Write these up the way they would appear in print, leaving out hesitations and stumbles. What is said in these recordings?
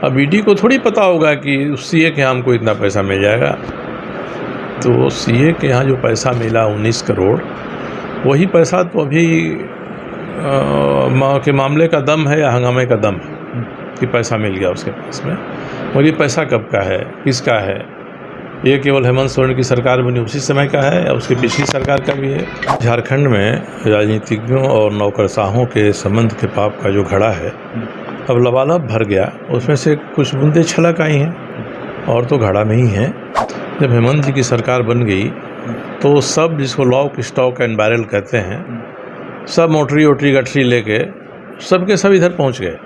अब ईडी को थोड़ी पता होगा कि उस सीए के यहाँ हमको इतना पैसा मिल जाएगा। तो सीए के यहाँ जो पैसा मिला 19 करोड़, वही पैसा तो अभी के मामले का दम है या हंगामे का दम है कि पैसा मिल गया उसके पास में। और ये पैसा कब का है, किसका है? ये केवल हेमंत सोरेन की सरकार बनी उसी समय का है या उसकी पिछली सरकार का भी है? झारखंड में राजनीतिज्ञों और नौकरशाहों के संबंध के पाप का जो घड़ा है अब लबालब भर गया। उसमें से कुछ बूंदें छलक आई हैं और तो घड़ा में ही हैं। जब हेमंत जी की सरकार बन गई तो सब, जिसको लॉक स्टॉक एंड बैरल कहते हैं, सब मोटरी ओटरी गठरी लेके सबके सब इधर पहुंच गए।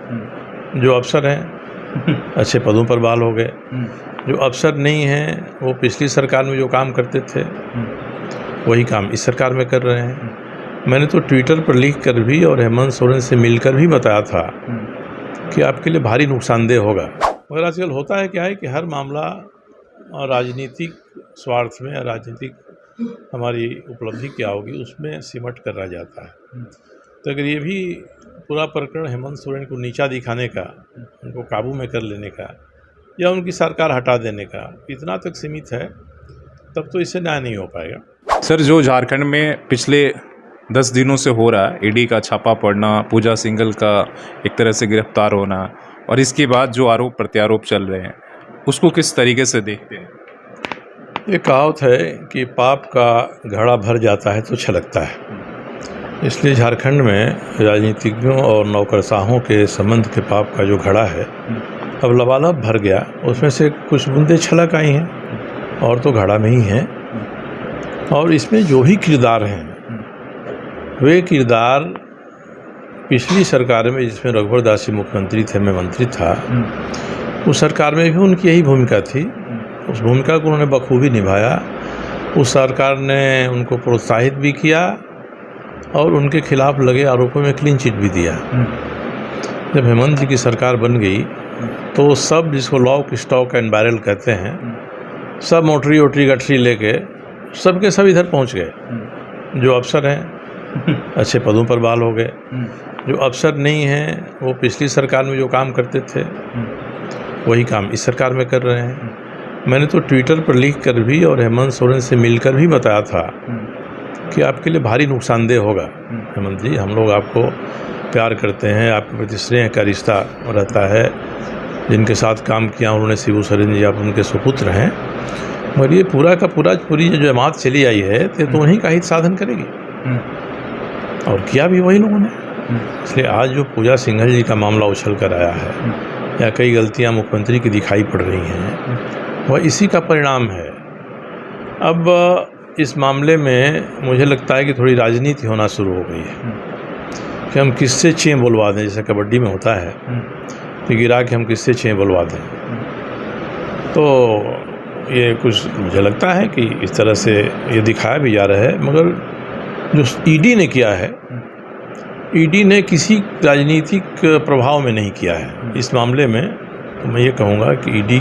जो अफसर हैं अच्छे पदों पर बहाल हो गए, जो अफसर नहीं हैं वो पिछली सरकार में जो काम करते थे वही काम इस सरकार में कर रहे हैं। मैंने तो ट्विटर पर लिख कर भी और हेमंत सोरेन से मिलकर भी बताया था कि आपके लिए भारी नुकसानदेह होगा। मगर आजकल होता है क्या है कि हर मामला राजनीतिक स्वार्थ में, राजनीतिक हमारी उपलब्धि क्या होगी उसमें सिमट कर रह जाता है। तो अगर ये भी पूरा प्रकरण हेमंत सोरेन को नीचा दिखाने का, उनको काबू में कर लेने का या उनकी सरकार हटा देने का इतना तक सीमित है, तब तो इससे न्याय नहीं हो पाएगा। सर, जो झारखंड में पिछले 10 दिनों से हो रहा है, ईडी का छापा पड़ना, पूजा सिंघल का एक तरह से गिरफ्तार होना और इसके बाद जो आरोप प्रत्यारोप चल रहे हैं, उसको किस तरीके से देखते हैं? ये कहावत है कि पाप का घड़ा भर जाता है तो छलकता है। इसलिए झारखंड में राजनीतिज्ञों और नौकरशाहों के संबंध के पाप का जो घड़ा है अब लबालब भर गया। उसमें से कुछ बूंदें छलक आई हैं और तो घड़ा में ही हैं। और इसमें जो भी किरदार हैं वे किरदार पिछली सरकार में, जिसमें रघुवर दास जी मुख्यमंत्री थे, मैं मंत्री था, उस सरकार में भी उनकी यही भूमिका थी। उस भूमिका को उन्होंने बखूबी निभाया। उस सरकार ने उनको प्रोत्साहित भी किया और उनके खिलाफ लगे आरोपों में क्लीन चिट भी दिया। जब हेमंत जी की सरकार बन गई तो सब, जिसको लॉक स्टॉक एंड बैरल कहते हैं, सब मोटरी ओटरी गठरी लेके सबके सब इधर पहुंच गए। जो अफसर हैं अच्छे पदों पर बहाल हो गए, जो अफसर नहीं हैं वो पिछली सरकार में जो काम करते थे वही काम इस सरकार में कर रहे हैं। मैंने तो ट्विटर पर लिख कर भी और हेमंत सोरेन से मिलकर भी बताया था कि आपके लिए भारी नुकसानदेह होगा। हेमंत जी, हम लोग आपको प्यार करते हैं, आपके प्रति स्नेह का रिश्ता रहता है। जिनके साथ काम किया उन्होंने, शिबू सोरेन जी आप उनके सुपुत्र हैं। मगर ये पूरा का पूरी जो जमात चली आई है तो उन्हीं का हित साधन करेगी और किया भी वही लोगों ने। इसलिए आज जो पूजा सिंघल जी का मामला उछल कर आया है या कई गलतियां मुख्यमंत्री की दिखाई पड़ रही हैं, वह इसी का परिणाम है। अब इस मामले में मुझे लगता है कि थोड़ी राजनीति होना शुरू हो गई है कि हम किससे चें बुलवा दें। जैसे कबड्डी में होता है कि गिरा के हम किससे चें बुलवा दें। तो ये कुछ मुझे लगता है कि इस तरह से ये दिखाया भी जा रहा है। मगर जो ईडी ने किया है, ईडी ने किसी राजनीतिक प्रभाव में नहीं किया है इस मामले में। तो मैं ये कहूँगा कि ईडी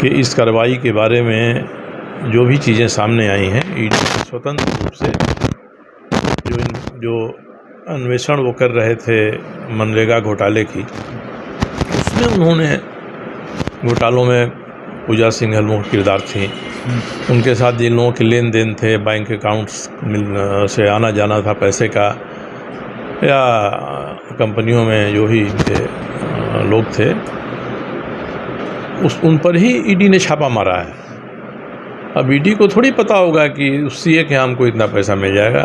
के इस कार्रवाई के बारे में जो भी चीज़ें सामने आई हैं, ईडी स्वतंत्र रूप से जो अन्वेषण वो कर रहे थे मनरेगा घोटाले की, उसमें उन्होंने घोटालों में पूजा सिंघल मुख्य किरदार थी। उनके साथ जिन लोगों के लेन देन थे, बैंक अकाउंट्स से आना जाना था पैसे का, या कंपनियों में जो भी इनके लोग थे, उन पर ही ईडी ने छापा मारा है। अब ईडी को थोड़ी पता होगा कि उस सीए के यहाँ हमको इतना पैसा मिल जाएगा।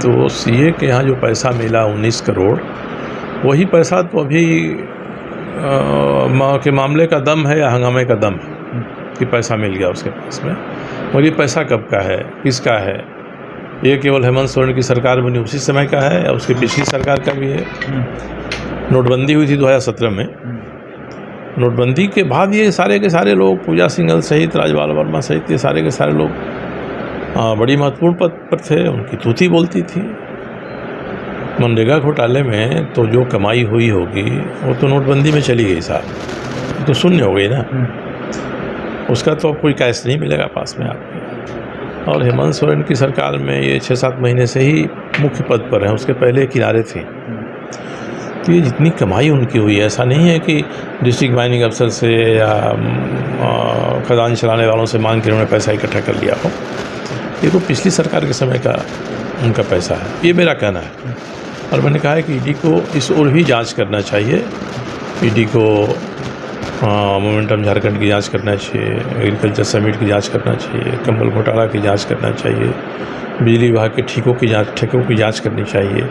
तो सीए के यहाँ जो पैसा मिला 19 करोड़, वही पैसा तो अभी के मामले का दम है या हंगामे का दम है कि पैसा मिल गया उसके पास में। और ये पैसा कब का है, किसका है? ये केवल हेमंत सोरेन की सरकार बनी उसी समय का है या उसकी पिछली सरकार का भी है? नोटबंदी हुई थी 2017 में। नोटबंदी के बाद ये सारे के सारे लोग, पूजा सिंघल सहित, राजपाल वर्मा सहित, ये सारे के सारे लोग बड़ी महत्वपूर्ण पद पर थे। उनकी तूती बोलती थी। मनरेगा घोटाले में तो जो कमाई हुई होगी वो तो नोटबंदी में चली गई साहब, तो शून्य हो गई ना। उसका तो अब कोई कैश नहीं मिलेगा पास में आपके। और हेमंत सोरेन की सरकार में ये 6-7 महीने से ही मुख्य पद पर हैं, उसके पहले किनारे थे। तो ये जितनी कमाई उनकी हुई है, ऐसा नहीं है कि डिस्ट्रिक्ट माइनिंग अफसर से या खदान चलाने वालों से मांग के उन्होंने पैसा इकट्ठा कर लिया हो। ये तो पिछली सरकार के समय का उनका पैसा है, ये मेरा कहना है। और मैंने कहा है कि ईडी को इस ओर भी जांच करना चाहिए। ईडी को मोमेंटम झारखंड की जांच करना चाहिए, एग्रीकल्चर समिट की जांच करना चाहिए, कंबल घोटाला की जांच करना चाहिए, बिजली विभाग के ठेकों की जांच करनी चाहिए।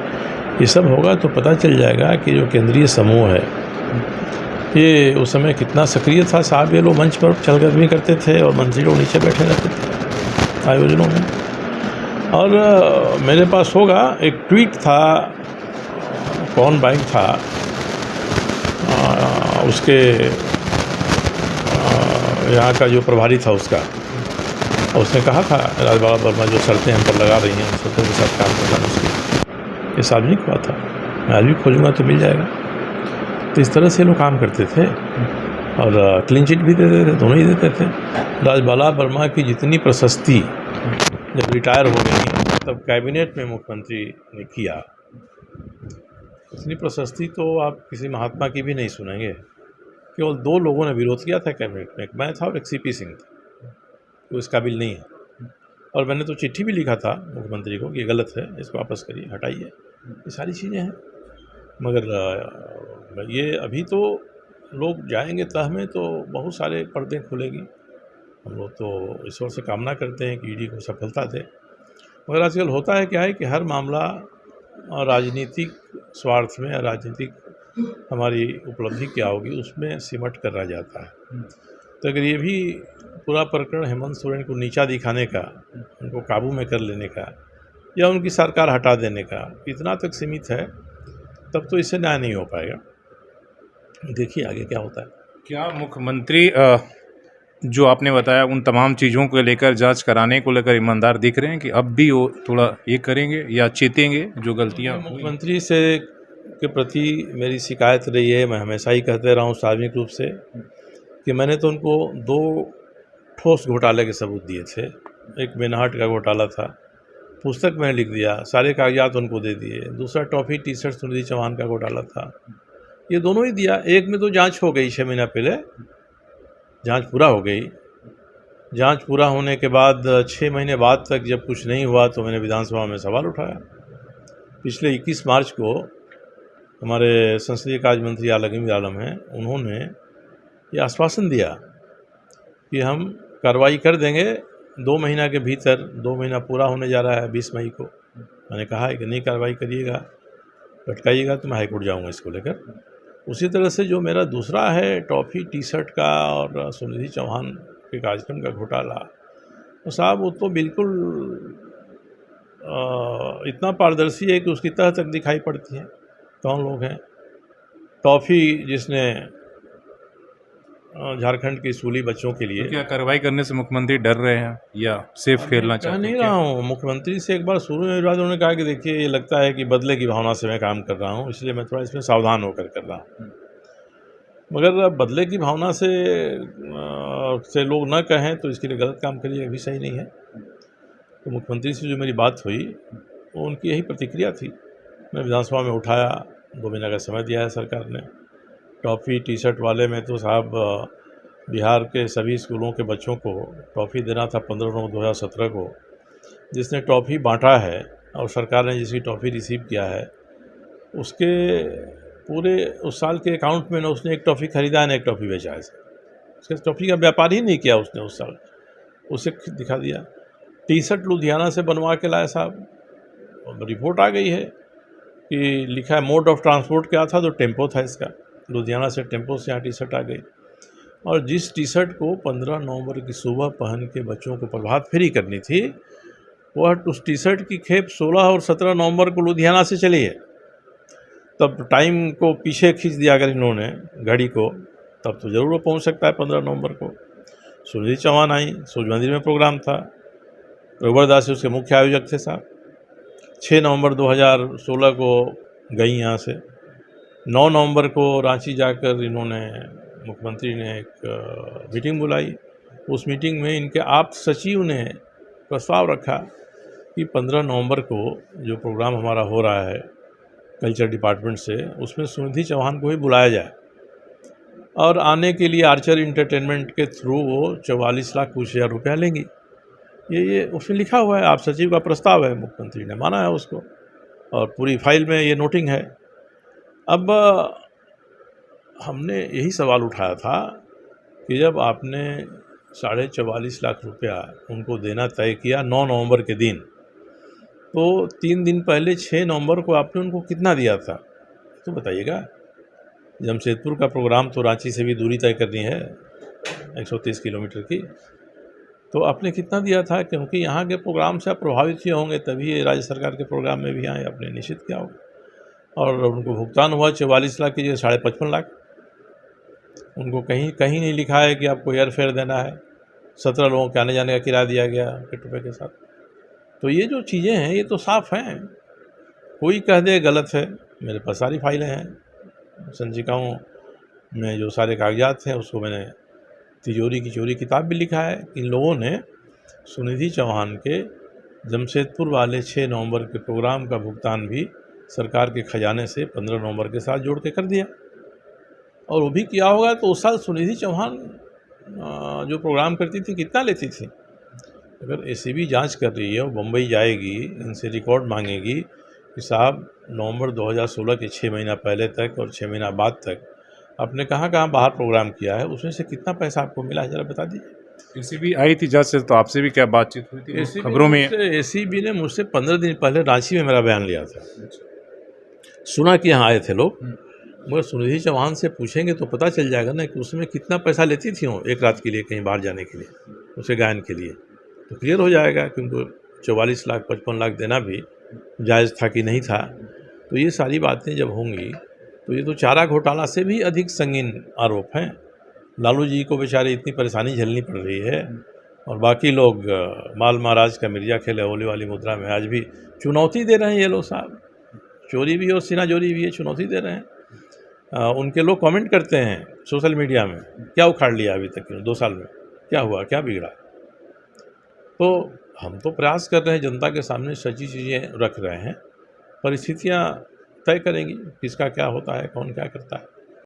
ये सब होगा तो पता चल जाएगा कि जो केंद्रीय समूह है ये उस समय कितना सक्रिय था। साहब ये लोग मंच पर चलकर भी करते थे और मंत्री लोग नीचे बैठे रहते थे आयोजनों में। और मेरे पास होगा एक ट्वीट था, कौन बैंक था उसके यहाँ का जो प्रभारी था उसका, उसने कहा था राजबाला वर्मा जो शर्तें हम पर लगा रही हैं उन शर्तों के साथ काम करना मुश्किल। ये सार्वजनिक हुआ था, मैं आज भी खोजूँगा तो मिल जाएगा। तो इस तरह से लोग काम करते थे और क्लीन चिट भी देते थे, दोनों ही देते थे। राजबाला वर्मा की जितनी प्रशस्ति जब रिटायर हो गई तब कैबिनेट में मुख्यमंत्री ने किया, उतनी प्रशस्ति तो आप किसी महात्मा की भी नहीं सुनेंगे। केवल 2 लोगों ने विरोध किया था कैबिनेट में, एक मैं था और एक सीपी सिंह था, तो इस काबिल नहीं है। और मैंने तो चिट्ठी भी लिखा था मुख्यमंत्री को कि ये गलत है, इसको वापस करिए, हटाइए, ये सारी चीज़ें हैं। मगर ये अभी तो लोग जाएंगे तह में तो बहुत सारे पर्दे खुलेंगी। हम लोग तो ईश्वर से कामना करते हैं कि ईडी को सफलता दे। मगर आजकल होता है क्या है कि हर मामला राजनीतिक स्वार्थ में, राजनीतिक हमारी उपलब्धि क्या होगी उसमें सिमट कर रह जाता है। तो अगर ये भी पूरा प्रकरण हेमंत सोरेन को नीचा दिखाने का, उनको काबू में कर लेने का या उनकी सरकार हटा देने का इतना तक सीमित है, तब तो इससे न्याय नहीं हो पाएगा। देखिए आगे क्या होता है। क्या मुख्यमंत्री जो आपने बताया उन तमाम चीज़ों को लेकर, जांच कराने को लेकर ईमानदार दिख रहे हैं कि अब भी वो थोड़ा ये करेंगे या चेतेंगे जो गलतियां मुख्यमंत्री से के प्रति मेरी शिकायत रही है, मैं हमेशा ही कहते रहा हूँ सार्वजनिक रूप से कि मैंने तो उनको 2 ठोस घोटाले के सबूत दिए थे। एक बेनाहट का घोटाला था, पुस्तक में लिख दिया, सारे कागजात उनको दे दिए। दूसरा toffee T shirt Sunidhi Chauhan का घोटाला था, ये दोनों ही दिया। एक में तो जांच हो गई 6 महीना पहले, जांच पूरा हो गई। जांच पूरा होने के बाद 6 महीने बाद तक जब कुछ नहीं हुआ तो मैंने विधानसभा में सवाल उठाया। पिछले 21 मार्च को हमारे संसदीय कार्य मंत्री आलमगीर आलम हैं, उन्होंने ये आश्वासन दिया कि हम कार्रवाई कर देंगे 2 महीना के भीतर। 2 महीना पूरा होने जा रहा है 20 मई को। मैंने कहा है कि नहीं कार्रवाई करिएगा, लटकाइएगा तो मैं हाईकोर्ट जाऊँगा इसको लेकर। उसी तरह से जो मेरा दूसरा है टॉफ़ी टी शर्ट का और सुनिधि चौहान के कार्यक्रम का घोटाला, तो साहब वो तो बिल्कुल इतना पारदर्शी है कि उसकी तह तक दिखाई पड़ती है कौन लोग हैं। टॉफ़ी जिसने झारखंड के स्कूली बच्चों के लिए, तो क्या कार्रवाई करने से मुख्यमंत्री डर रहे हैं या सेफ खेलना चाहते हैं? नहीं रहा हूँ। मुख्यमंत्री से एक बार शुरू में विवाद उन्होंने कहा कि देखिए ये लगता है कि बदले की भावना से मैं काम कर रहा हूँ, इसलिए मैं थोड़ा इसमें सावधान होकर कर रहा हूँ। मगर बदले की भावना से लोग न कहें तो इसके लिए गलत काम करिए, भी सही नहीं है। तो मुख्यमंत्री से जो मेरी बात हुई वो उनकी यही प्रतिक्रिया थी। मैं विधानसभा में उठाया, 2 महीने का समय दिया है सरकार ने। टॉफ़ी टी शर्ट वाले में तो साहब बिहार के सभी स्कूलों के बच्चों को टॉफ़ी देना था 15/9/2017 को। जिसने टॉफ़ी बांटा है और सरकार ने जिसकी टॉफ़ी रिसीव किया है उसके पूरे उस साल के अकाउंट में न उसने एक टॉफ़ी खरीदा न एक टॉफ़ी बेचा है। उसके टॉफ़ी का व्यापार ही नहीं किया उसने उस साल, उसे दिखा दिया। टी शर्ट लुधियाना से बनवा के लाया साहब, रिपोर्ट आ गई है कि लिखा है मोड ऑफ ट्रांसपोर्ट क्या था, तो टेम्पो था इसका। लुधियाना से टेम्पो से यहाँ टी शर्ट आ गई। और जिस टी शर्ट को 15 नवंबर की सुबह पहन के बच्चों को प्रभात फेरी करनी थी, वह उस टी शर्ट की खेप 16 और 17 नवंबर को लुधियाना से चली है। तब टाइम को पीछे खींच दिया अगर इन्होंने घड़ी को, तब तो ज़रूर वो पहुँच सकता है 15 नवंबर को। सुनिधि चौहान आई, सूर्य मंदिर में प्रोग्राम था, रघुवर दास उसके मुख्य आयोजक थे साहब। 6 नवंबर 2016 को गई यहाँ से। 9 नवंबर को रांची जाकर इन्होंने, मुख्यमंत्री ने एक मीटिंग बुलाई। उस मीटिंग में इनके आप सचिव ने प्रस्ताव रखा कि 15 नवंबर को जो प्रोग्राम हमारा हो रहा है कल्चर डिपार्टमेंट से, उसमें सुनिधि चौहान को ही बुलाया जाए और आने के लिए आर्चर इंटरटेनमेंट के थ्रू वो 44 लाख कुछ हज़ार रुपया लेंगी। ये उसमें लिखा हुआ है, आप सचिव का प्रस्ताव है, मुख्यमंत्री ने माना है उसको और पूरी फाइल में ये नोटिंग है। अब हमने यही सवाल उठाया था कि जब आपने 44.5 लाख रुपया उनको देना तय किया 9 नवंबर के दिन, तो 3 दिन पहले 6 नवंबर को आपने उनको कितना दिया था तो बताइएगा। जमशेदपुर का प्रोग्राम तो रांची से भी दूरी तय करनी है 130 किलोमीटर की, तो आपने कितना दिया था? क्योंकि यहाँ के प्रोग्राम से आप प्रभावित ही होंगे, तभी ये राज्य सरकार के प्रोग्राम में भी आए, आपने निश्चित किया होगा। और उनको भुगतान हुआ 44 लाख की जगह 55.5 लाख। उनको कहीं कहीं नहीं लिखा है कि आपको एयर फेयर देना है। 17 लोगों के आने जाने का किराया दिया गया ₹1 के साथ। तो ये जो चीज़ें हैं ये तो साफ़ हैं, कोई कह दे गलत है। मेरे पास सारी फाइलें हैं, संचिकाओं में जो सारे कागजात हैं उसको मैंने तिजोरी की चोरी किताब भी लिखा है। इन लोगों ने सुनिधि चौहान के जमशेदपुर वाले 6 नवंबर के प्रोग्राम का भुगतान भी सरकार के खजाने से 15 नवंबर के साथ जोड़ के कर दिया। और वो भी किया होगा तो उस साल सुनिधि चौहान जो प्रोग्राम करती थी कितना लेती थी? अगर एसीबी जांच कर रही है, वो बम्बई जाएगी, इनसे रिकॉर्ड मांगेगी कि साहब नवंबर 2016 के 6 महीना पहले तक और 6 महीना बाद तक आपने कहाँ कहाँ बाहर प्रोग्राम किया है, उसमें से कितना पैसा आपको मिला है, ज़रा बता दीजिए। एसीबी आई थी जज से, तो आपसे भी क्या बातचीत हुई थी? खबरों में एसीबी ने मुझसे 15 दिन पहले रांची में मेरा बयान लिया था। सुना कि यहाँ आए थे लोग, मगर सुनिधि चौहान से पूछेंगे तो पता चल जाएगा ना कि उसमें कितना पैसा लेती थी वो एक रात के लिए कहीं बाहर जाने के लिए, उसे गायन के लिए, तो क्लियर हो जाएगा कि उनको 44 लाख 55 लाख देना भी जायज़ था कि नहीं था। तो ये सारी बातें जब होंगी तो ये तो चारा घोटाला से भी अधिक संगीन आरोप हैं। लालू जी को बेचारे इतनी परेशानी झेलनी पड़ रही है और बाकी लोग माल महाराज का मिर्जा खेले होली वाली मुद्रा में आज भी चुनौती दे रहे हैं। ये लोग साहब चोरी भी और सीनाजोरी भी है, चुनौती दे रहे हैं। उनके लोग कमेंट करते हैं सोशल मीडिया में, क्या उखाड़ लिया अभी तक 2 साल में, क्या हुआ, क्या बिगड़ा? तो हम तो प्रयास कर रहे हैं, जनता के सामने सच्ची चीज़ें रख रहे हैं, परिस्थितियाँ तय करेंगी किसका क्या होता है, कौन क्या करता है।